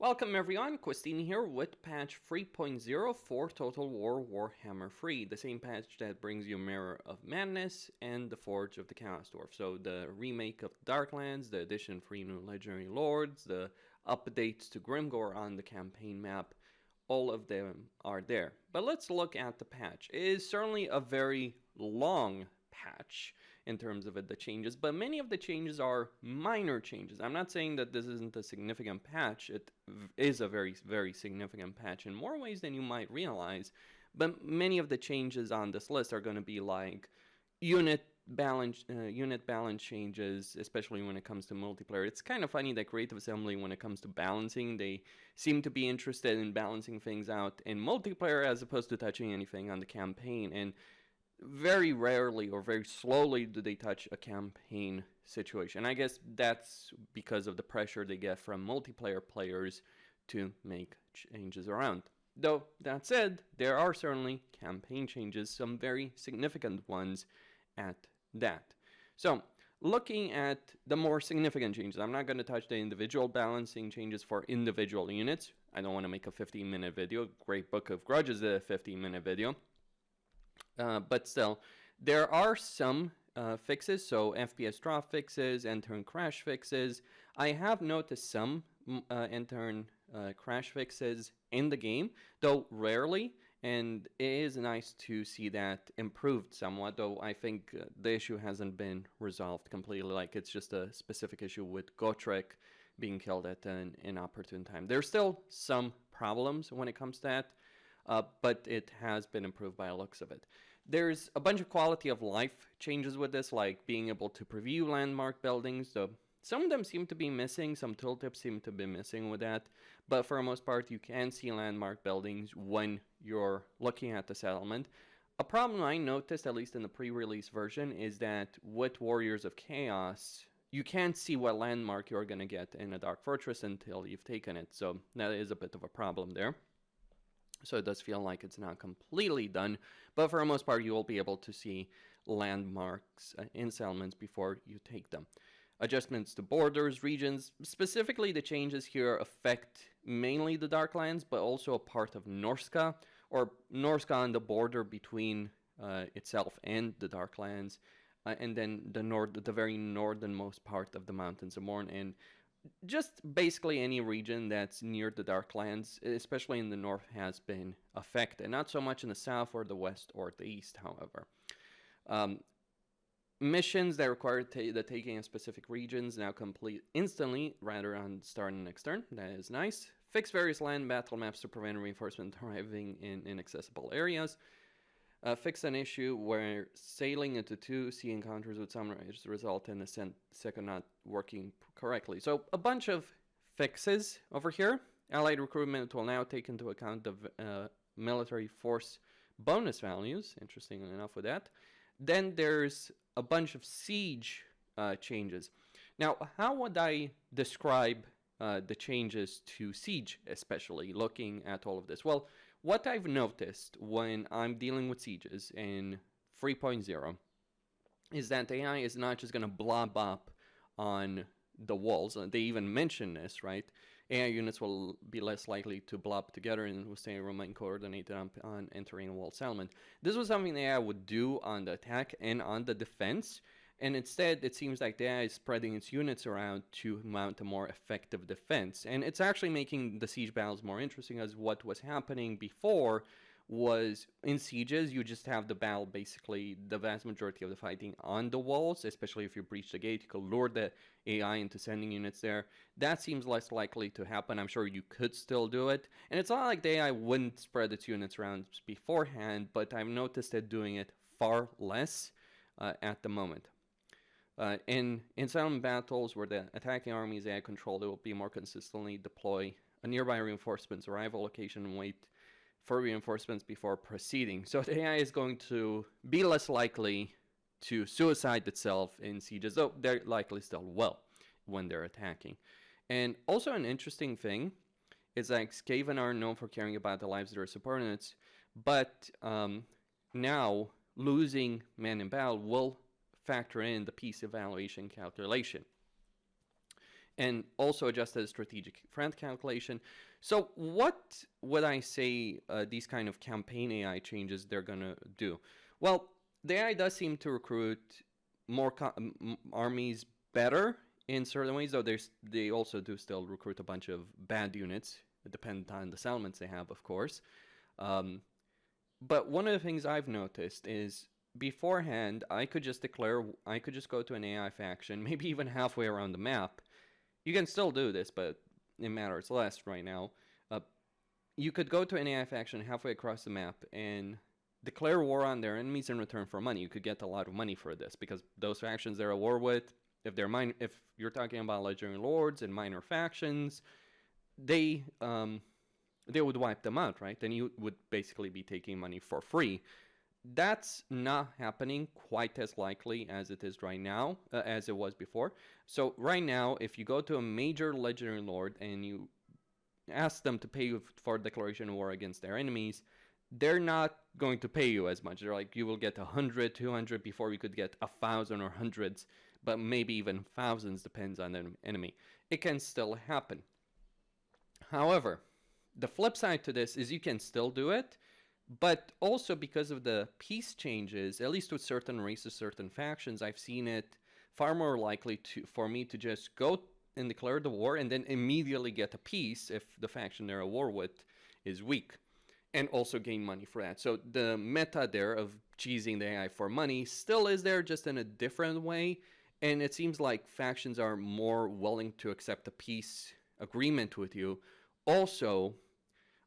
Welcome everyone, Questini here with patch 3.0 for Total War Warhammer 3, the same patch that brings you Mirror of Madness and the Forge of the Chaos Dwarves. So the remake of Darklands, the addition of 3 new legendary lords, the updates to Grimgore on the campaign map, all of them are there. But let's look at the patch. It is certainly a very long patch in terms of the changes, but many of the changes are minor changes. I'm not saying that this isn't a significant patch. It is a very, very significant patch in more ways than you might realize, but many of the changes on this list are going to be like unit balance changes, especially when it comes to multiplayer. It's kind of funny that Creative Assembly, when it comes to balancing, they seem to be interested in balancing things out in multiplayer as opposed to touching anything on the campaign, and very rarely or very slowly do they touch a campaign situation. I guess that's because of the pressure they get from multiplayer players to make changes around. Though, that said, there are certainly campaign changes, some very significant ones at that. So, looking at the more significant changes, I'm not going to touch the individual balancing changes for individual units. I don't want to make a 15-minute video. Great Book of Grudges is a 15-minute video. But still, there are some fixes, so FPS drop fixes, end-turn crash fixes. I have noticed some end-turn crash fixes in the game, though rarely, and it is nice to see that improved somewhat, though I think the issue hasn't been resolved completely, like it's just a specific issue with Gotrek being killed at an inopportune time. There's still some problems when it comes to that, but it has been improved by the looks of it. There's a bunch of quality of life changes with this, like being able to preview landmark buildings. So some of them seem to be missing, some tooltips seem to be missing with that, but for the most part you can see landmark buildings when you're looking at the settlement. A problem I noticed, at least in the pre-release version, is that with Warriors of Chaos, you can't see what landmark you're going to get in a Dark Fortress until you've taken it, so that is a bit of a problem there. So it does feel like it's not completely done, but for the most part you will be able to see landmarks in settlements before you take them. Adjustments to borders, regions, specifically the changes here affect mainly the Darklands, but also a part of Norska, or Norska on the border between itself and the Darklands, and then the very northernmost part of the Mountains of Morn, and just basically any region that's near the Darklands, especially in the north, has been affected. Not so much in the south or the west or the east, however. Missions that require the taking of specific regions now complete instantly rather than starting next turn. That is nice. Fix various land battle maps to prevent reinforcement arriving in inaccessible areas. Fix an issue where sailing into 2 sea encounters with summoners result in a second not working correctly. So a bunch of fixes over here. Allied recruitment will now take into account the military force bonus values, interestingly enough with that. Then there's a bunch of siege changes. Now, how would I describe the changes to siege, especially looking at all of this? Well, what I've noticed when I'm dealing with sieges in 3.0 is that AI is not just going to blob up on the walls. They even mention this, right? AI units will be less likely to blob together and will stay remain coordinated on entering a wall settlement. This was something the AI would do on the attack and on the defense, and instead it seems like the AI is spreading its units around to mount a more effective defense. And it's actually making the siege battles more interesting, as what was happening before was in sieges you just have the battle, basically the vast majority of the fighting on the walls, especially if you breach the gate. You could lure the AI into sending units there. That seems less likely to happen. I'm sure you could still do it, and it's not like the AI wouldn't spread its units around beforehand, but I've noticed it doing it far less at the moment. In settlement battles where the attacking army is AI controlled, it will be more consistently deploy a nearby reinforcement's arrival location and wait for reinforcements before proceeding. So the AI is going to be less likely to suicide itself in sieges, though they're likely still will when they're attacking. And also an interesting thing is that Skaven are known for caring about the lives of their subordinates, but now losing men in battle will factor in the peace evaluation calculation. and also adjusted strategic front calculation. So what would I say these kind of campaign AI changes they're gonna do? Well, the AI does seem to recruit more armies better in certain ways, though they also do still recruit a bunch of bad units. It depends on the settlements they have, of course. But one of the things I've noticed is beforehand, I could just go to an AI faction, maybe even halfway around the map. You can still do this, but it matters less right now. You could go to an AI faction halfway across the map and declare war on their enemies in return for money. You could get a lot of money for this, because those factions they're at war with, if you're talking about legendary lords and minor factions, they would wipe them out, right? Then you would basically be taking money for free. That's not happening quite as likely as it is right now, as it was before. So right now, if you go to a major legendary lord and you ask them to pay you for declaration of war against their enemies, they're not going to pay you as much. They're like, you will get 100, 200 before you could get 1,000 or hundreds, but maybe even thousands, depends on the enemy. It can still happen. However, the flip side to this is you can still do it, but also because of the peace changes, at least with certain races, certain factions, I've seen it far more likely for me to just go and declare the war and then immediately get a peace if the faction they're at war with is weak, and also gain money for that. So the meta there of cheesing the AI for money still is there, just in a different way, and it seems like factions are more willing to accept a peace agreement with you. Also,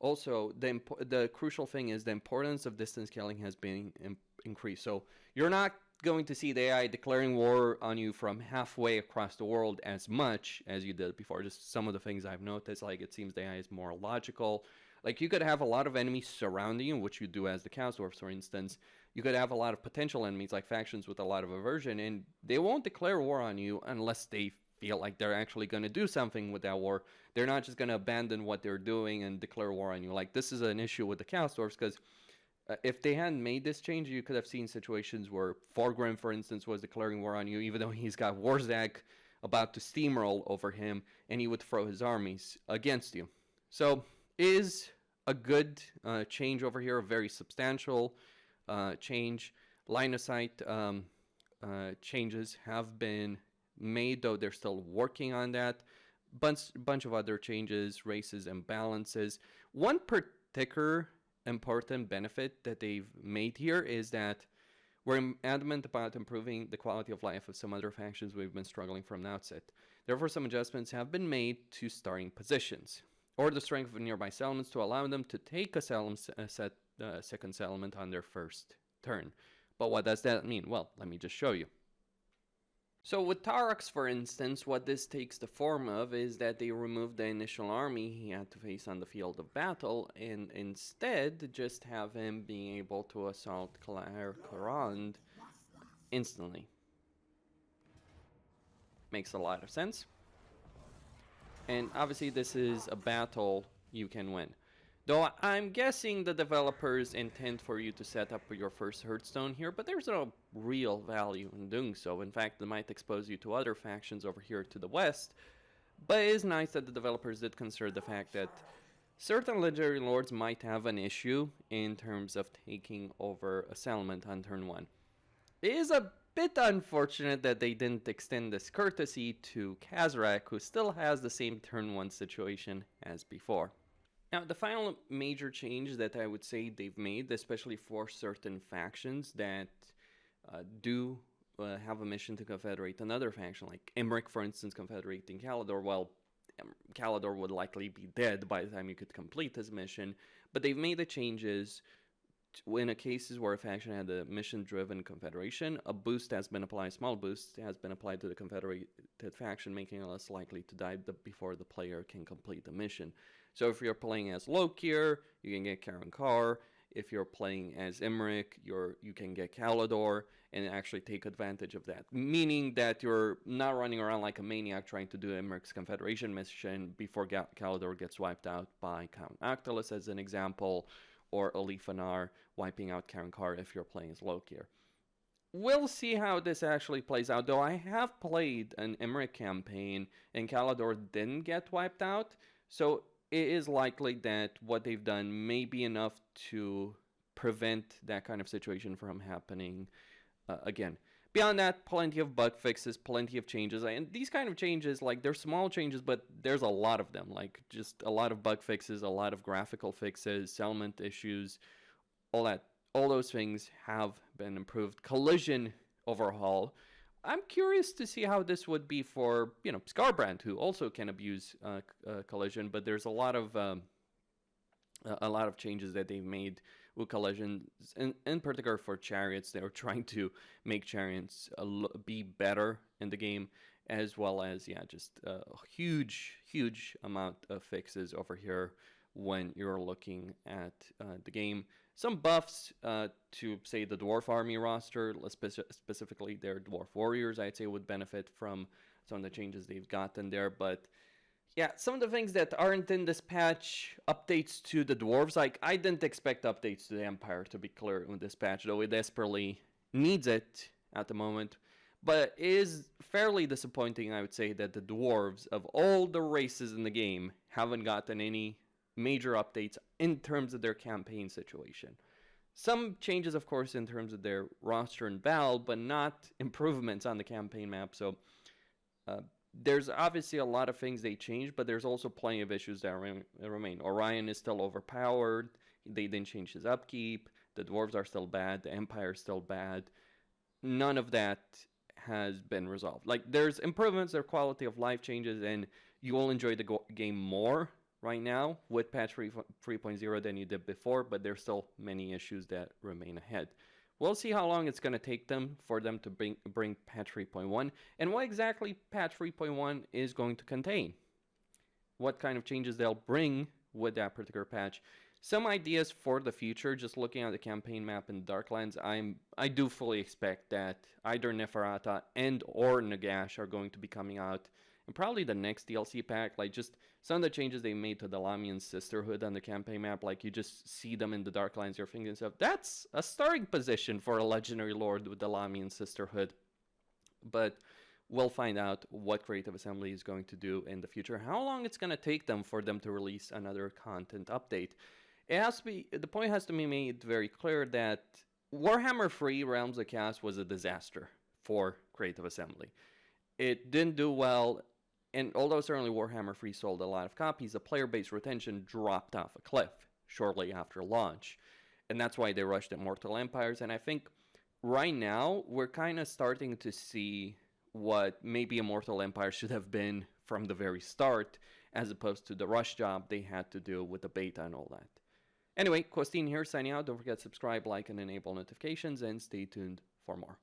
the crucial thing is the importance of distance scaling has been increased. So you're not going to see the AI declaring war on you from halfway across the world as much as you did before. Just some of the things I've noticed, like it seems the AI is more logical. Like you could have a lot of enemies surrounding you, which you do as the Chaos Dwarves, for instance. You could have a lot of potential enemies, like factions with a lot of aversion, and they won't declare war on you unless they feel like they're actually going to do something with that war. They're not just going to abandon what they're doing and declare war on you. Like, this is an issue with the Chaos Dwarves, because if they hadn't made this change, you could have seen situations where Forgrim, for instance, was declaring war on you, even though he's got Warzak about to steamroll over him, and he would throw his armies against you. So, is a good change over here, a very substantial change. Line of sight changes have been made, though they're still working on that. Bunch of other changes, races, and balances. One particular important benefit that they've made here is that we're adamant about improving the quality of life of some other factions we've been struggling from the outset. Therefore, some adjustments have been made to starting positions, or the strength of nearby settlements to allow them to take a second settlement on their first turn. But what does that mean? Well, let me just show you. So with Tarax, for instance, what this takes the form of is that they remove the initial army he had to face on the field of battle, and instead just have him being able to assault Karand instantly. Makes a lot of sense. And obviously this is a battle you can win. Though I'm guessing the developers intend for you to set up your first Hearthstone here, but there's no real value in doing so. In fact, it might expose you to other factions over here to the west. But it is nice that the developers did consider the fact that certain legendary lords might have an issue in terms of taking over a settlement on turn 1. It is a bit unfortunate that they didn't extend this courtesy to Kazarak, who still has the same turn 1 situation as before. Now, the final major change that I would say they've made, especially for certain factions that do have a mission to confederate another faction, like Emmerich, for instance, confederating Kalador. Well, Kalador would likely be dead by the time you could complete his mission, but they've made the changes in a cases where a faction had a mission-driven confederation. A boost has been applied, small boost has been applied to the confederated faction, making it less likely to die before the player can complete the mission. So if you're playing as Lokir, you can get Karankar. If you're playing as Emmerich, you can get Kalador and actually take advantage of that. Meaning that you're not running around like a maniac trying to do Emmerich's Confederation mission before Kalador gets wiped out by Count Octolus, as an example, or Alifanar wiping out Karankar if you're playing as Lokir. we'll see how this actually plays out. Though I have played an Emmerich campaign and Calador didn't get wiped out, so it is likely that what they've done may be enough to prevent that kind of situation from happening again. Beyond that, plenty of bug fixes, plenty of changes, and these kind of changes, like, they're small changes, but there's a lot of them, like, just a lot of bug fixes, a lot of graphical fixes, settlement issues, all that. All those things have been improved. Collision overhaul. I'm curious to see how this would be for, Scarbrand, who also can abuse collision, but there's a lot of changes that they've made with collisions, in particular for chariots. They were trying to make chariots be better in the game, as well as, just a huge amount of fixes over here when you're looking at the game. Some buffs to, say, the Dwarf army roster, specifically their Dwarf warriors, I'd say would benefit from some of the changes they've gotten there, but yeah, some of the things that aren't in this patch, updates to the Dwarves, like, I didn't expect updates to the Empire, to be clear, in this patch, though it desperately needs it at the moment. But it is fairly disappointing, I would say, that the Dwarves, of all the races in the game, haven't gotten any major updates in terms of their campaign situation. Some changes, of course, in terms of their roster and battle, but not improvements on the campaign map, so there's obviously a lot of things they changed, but there's also plenty of issues that remain. Orion is still overpowered. They didn't change his upkeep. The Dwarves are still bad. The Empire is still bad. None of that has been resolved. Like, there's improvements, there are quality of life changes, and you will enjoy the game more right now with patch 3.0 than you did before, but there's still many issues that remain ahead. We'll see how long it's going to take them for them to bring patch 3.1 and what exactly patch 3.1 is going to contain. What kind of changes they'll bring with that particular patch. Some ideas for the future, just looking at the campaign map in Darklands, I do fully expect that either Neferata and or Nagash are going to be coming out and probably the next DLC pack. Like, just some of the changes they made to the Lamian Sisterhood on the campaign map, like, you just see them in the Darklands, you're thinking stuff. That's a starting position for a Legendary Lord with the Lamian Sisterhood. But we'll find out what Creative Assembly is going to do in the future, how long it's going to take them for them to release another content update. The point has to be made very clear that Warhammer 3 Realms of Chaos was a disaster for Creative Assembly. It didn't do well. And although certainly Warhammer 3 sold a lot of copies, the player base retention dropped off a cliff shortly after launch. And that's why they rushed at Mortal Empires. And I think right now we're kind of starting to see what maybe Immortal Empire should have been from the very start, as opposed to the rush job they had to do with the beta and all that. Anyway, Costin here signing out. Don't forget to subscribe, like, and enable notifications, and stay tuned for more.